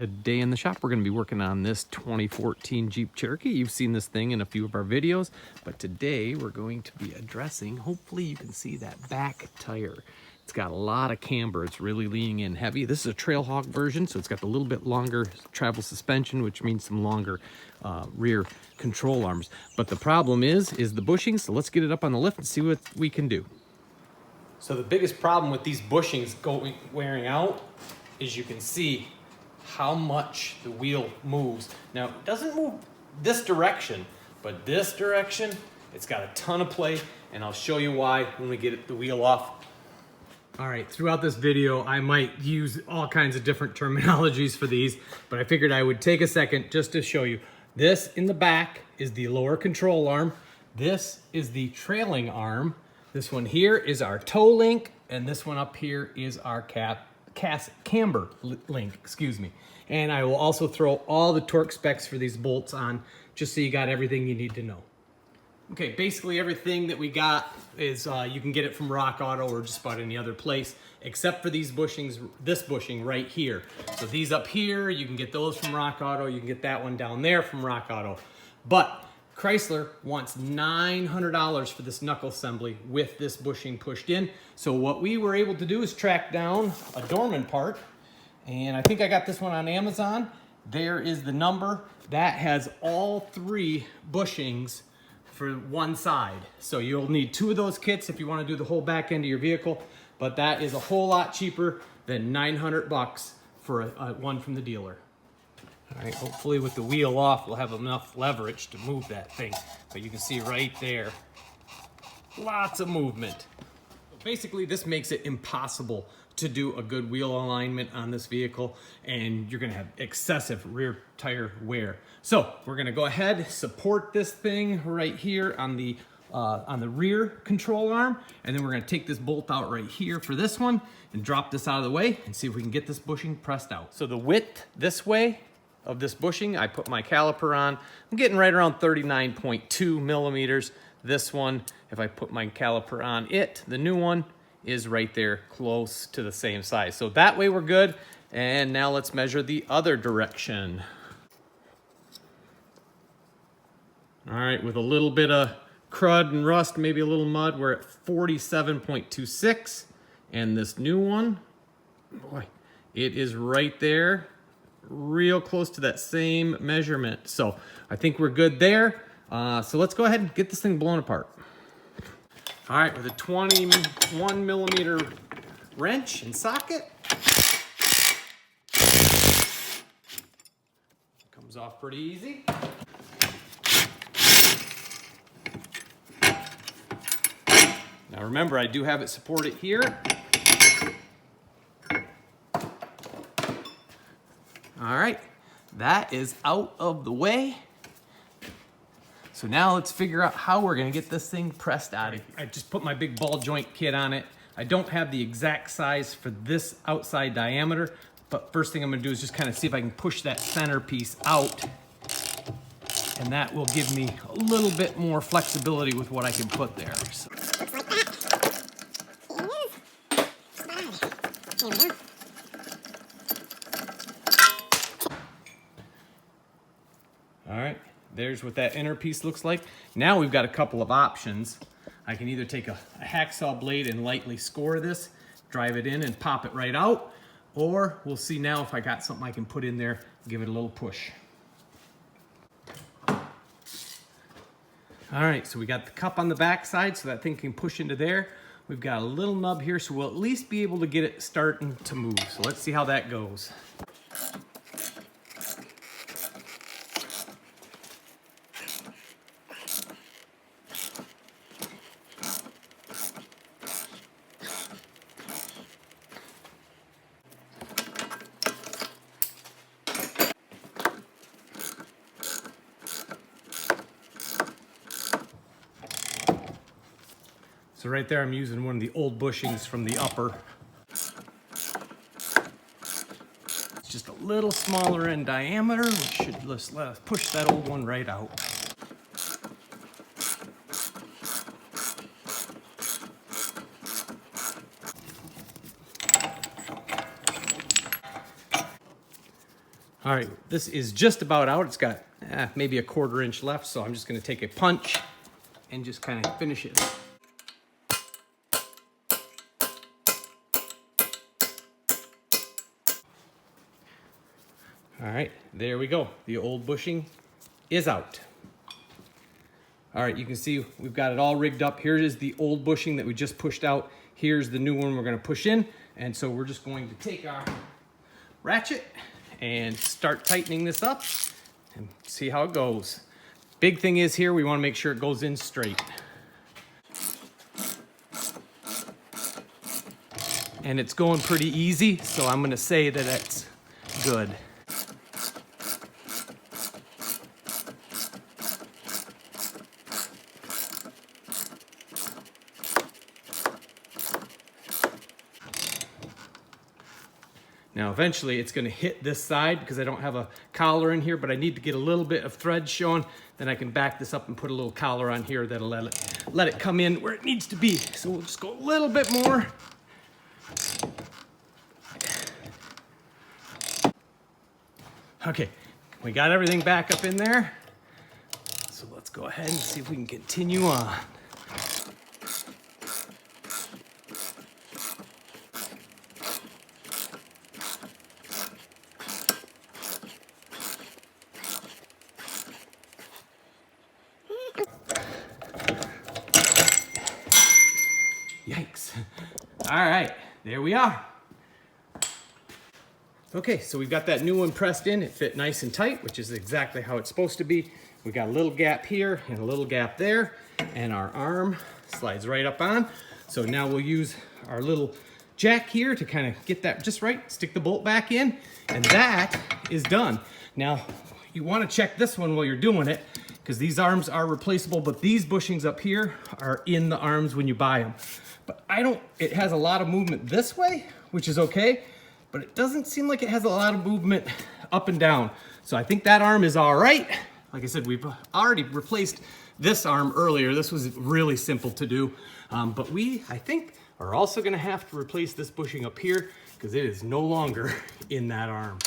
Today in the shop, we're going to be working on this 2014 Jeep Cherokee. You've seen this thing in a few of our videos, but today we're going to be addressing, hopefully you can see that back tire. It's got a lot of camber. It's really leaning in heavy. This is a Trail Hawk version, so it's got a little bit longer travel suspension, which means some longer rear control arms. But the problem is the bushings, so let's get it up on the lift and see what we can do. So the biggest problem with these bushings wearing out is you can see how much the wheel moves. Now, it doesn't move this direction, but this direction, it's got a ton of play, and I'll show you why when we get the wheel off. All right, throughout this video, I might use all kinds of different terminologies for these, but I figured I would take a second just to show you. This in the back is the lower control arm. This is the trailing arm. This one here is our toe link, and this one up here is our camber link, excuse me. And I will also throw all the torque specs for these bolts on, just so you got everything you need to know. Okay, basically everything that we got is, you can get it from Rock Auto or just about any other place, except for these bushings, this bushing right here. So these up here, you can get those from Rock Auto, you can get that one down there from Rock Auto. But Chrysler wants $900 for this knuckle assembly with this bushing pushed in. So what we were able to do is track down a Doorman part, and I think I got this one on Amazon. There is the number. That has all three bushings for one side. So you'll need two of those kits if you want to do the whole back end of your vehicle, but that is a whole lot cheaper than 900 bucks for one from the dealer. All right, hopefully with the wheel off, we'll have enough leverage to move that thing. But you can see right there, lots of movement. Basically, this makes it impossible to do a good wheel alignment on this vehicle, and you're gonna have excessive rear tire wear. So we're gonna go ahead, support this thing right here on the rear control arm, and then we're gonna take this bolt out right here for this one and drop this out of the way and see if we can get this bushing pressed out. So the width this way of this bushing, I put my caliper on. I'm getting right around 39.2 millimeters. This one, if I put my caliper on it, the new one is right there close to the same size. So that way we're good. And now let's measure the other direction. All right, with a little bit of crud and rust, maybe a little mud, we're at 47.26. And this new one, boy, it is right there, real close to that same measurement. So I think we're good there. So let's go ahead and get this thing blown apart. All right, with a 21 millimeter wrench and socket, comes off pretty easy. Now remember, I do have it supported here. All right, that is out of the way. So now let's figure out how we're gonna get this thing pressed out of here. I just put my big ball joint kit on it. I don't have the exact size for this outside diameter, but first thing I'm gonna do is just kind of see if I can push that center piece out, and that will give me a little bit more flexibility with what I can put there. So. All right, there's what that inner piece looks like. Now we've got a couple of options. I can either take a hacksaw blade and lightly score this, drive it in and pop it right out, or we'll see now if I got something I can put in there, give it a little push. All right, so we got the cup on the back side so that thing can push into there. We've got a little nub here, so we'll at least be able to get it starting to move. So let's see how that goes. So right there, I'm using one of the old bushings from the upper. It's just a little smaller in diameter, which should let us push that old one right out. All right, this is just about out. It's got maybe a 1/4 inch left, so I'm just gonna take a punch and just kind of finish it. All right, there we go. The old bushing is out. All right, you can see we've got it all rigged up. Here is the old bushing that we just pushed out. Here's the new one we're gonna push in. And so we're just going to take our ratchet and start tightening this up and see how it goes. Big thing is here, we wanna make sure it goes in straight. And it's going pretty easy, so I'm gonna say that it's good. Now eventually it's gonna hit this side because I don't have a collar in here, but I need to get a little bit of thread showing. Then I can back this up and put a little collar on here that'll let it come in where it needs to be. So we'll just go a little bit more. Okay, we got everything back up in there. So let's go ahead and see if we can continue on. Yikes. All right, there we are. Okay, so we've got that new one pressed in. It fit nice and tight, which is exactly how it's supposed to be. We got a little gap here and a little gap there, and our arm slides right up on. So now we'll use our little jack here to kind of get that just right, stick the bolt back in, and that is done. Now, you want to check this one while you're doing it, because these arms are replaceable, but these bushings up here are in the arms when you buy them. But it has a lot of movement this way, which is okay, but it doesn't seem like it has a lot of movement up and down. So I think that arm is all right. Like I said, we've already replaced this arm earlier. This was really simple to do, but I think, are also gonna have to replace this bushing up here because it is no longer in that arm.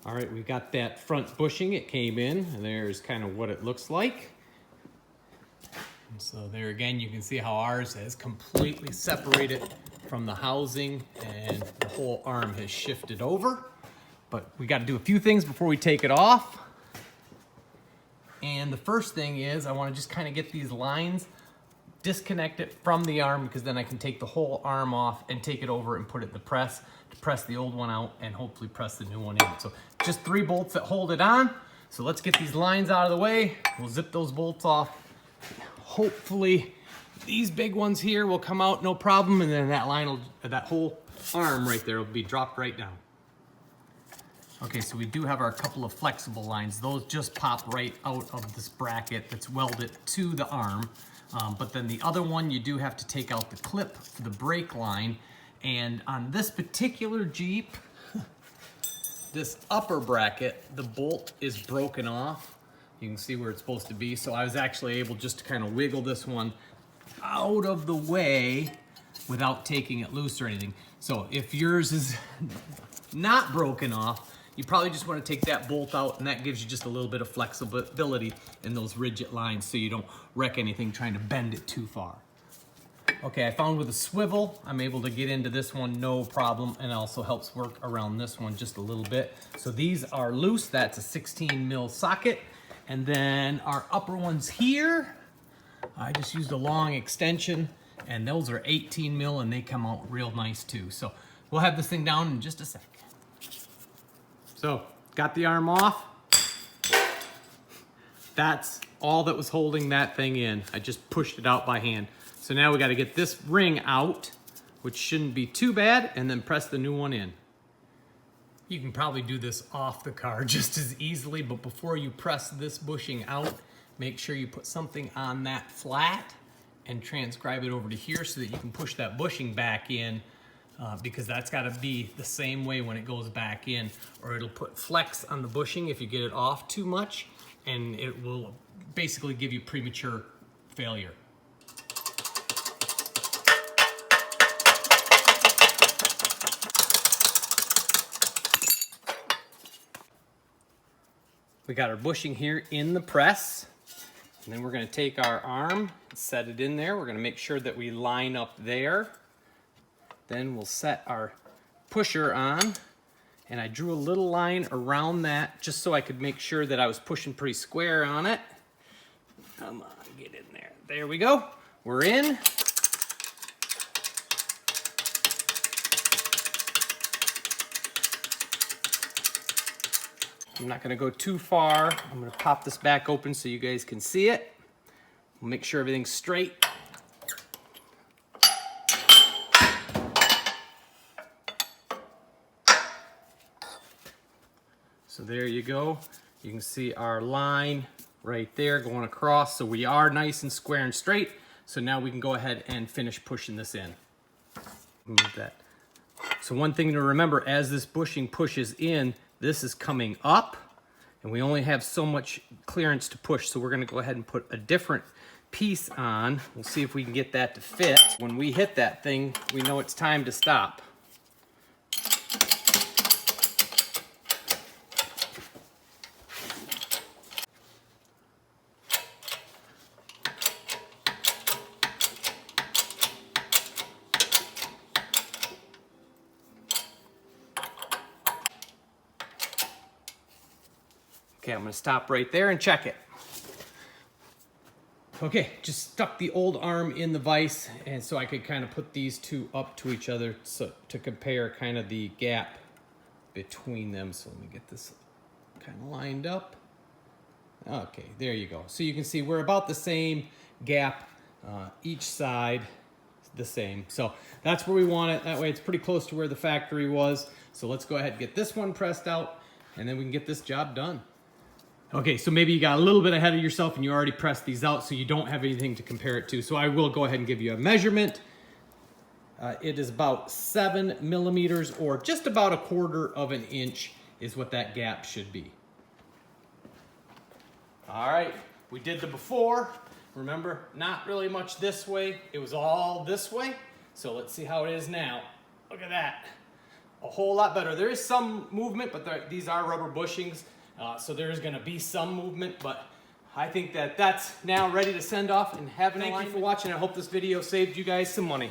All right, we got that front bushing. It came in, and there's kind of what it looks like. And so there again, you can see how ours has completely separated from the housing and the whole arm has shifted over. But we got to do a few things before we take it off. And the first thing is I want to just kind of get these lines, disconnect it from the arm, because then I can take the whole arm off and take it over and put it in the press to press the old one out and hopefully press the new one in. So just 3 bolts that hold it on. So let's get these lines out of the way. We'll zip those bolts off. Hopefully these big ones here will come out no problem, and then that whole arm right there will be dropped right down. Okay, so we do have our couple of flexible lines. Those just pop right out of this bracket that's welded to the arm. But then the other one, you do have to take out the clip for the brake line. And on this particular Jeep, this upper bracket, the bolt is broken off. You can see where it's supposed to be. So I was actually able just to kind of wiggle this one out of the way without taking it loose or anything. So if yours is not broken off, you probably just want to take that bolt out, and that gives you just a little bit of flexibility in those rigid lines so you don't wreck anything trying to bend it too far. Okay, I found with a swivel, I'm able to get into this one no problem, and it also helps work around this one just a little bit. So these are loose. That's a 16 mil socket. And then our upper ones here, I just used a long extension, and those are 18 mil, and they come out real nice too. So we'll have this thing down in just a sec. So got the arm off. That's all that was holding that thing in. I just pushed it out by hand. So now we got to get this ring out, which shouldn't be too bad, and then press the new one in. You can probably do this off the car just as easily, but before you press this bushing out, make sure you put something on that flat and transcribe it over to here so that you can push that bushing back in because that's got to be the same way when it goes back in, or it'll put flex on the bushing if you get it off too much, and it will basically give you premature failure. We got our bushing here in the press, and then we're going to take our arm and set it in there. We're going to make sure that we line up there. Then we'll set our pusher on, and I drew a little line around that just so I could make sure that I was pushing pretty square on it. Come on, get in there. There we go. We're in. I'm not gonna go too far. I'm gonna pop this back open so you guys can see it. We'll make sure everything's straight. So there you go. You can see our line right there going across. So we are nice and square and straight. So now we can go ahead and finish pushing this in. Move that. So one thing to remember, as this bushing pushes in, this is coming up, and we only have so much clearance to push, so we're gonna go ahead and put a different piece on. We'll see if we can get that to fit. When we hit that thing, we know it's time to stop. Okay, I'm gonna stop right there and check it. Okay, just stuck the old arm in the vise, and so I could kind of put these two up to each other to compare kind of the gap between them. So let me get this kind of lined up. Okay, there you go. So you can see we're about the same gap, each side the same. So that's where we want it. That way it's pretty close to where the factory was. So let's go ahead and get this one pressed out, and then we can get this job done. Okay, so maybe you got a little bit ahead of yourself and you already pressed these out, so you don't have anything to compare it to. So I will go ahead and give you a measurement. It is about 7 millimeters, or just about 1/4 of an inch is what that gap should be. All right, we did the before. Remember, not really much this way. It was all this way. So let's see how it is now. Look at that. A whole lot better. There is some movement, but these are rubber bushings. So there's gonna be some movement, but I think that that's now ready to send off and have an Thank you for watching. I hope this video saved you guys some money.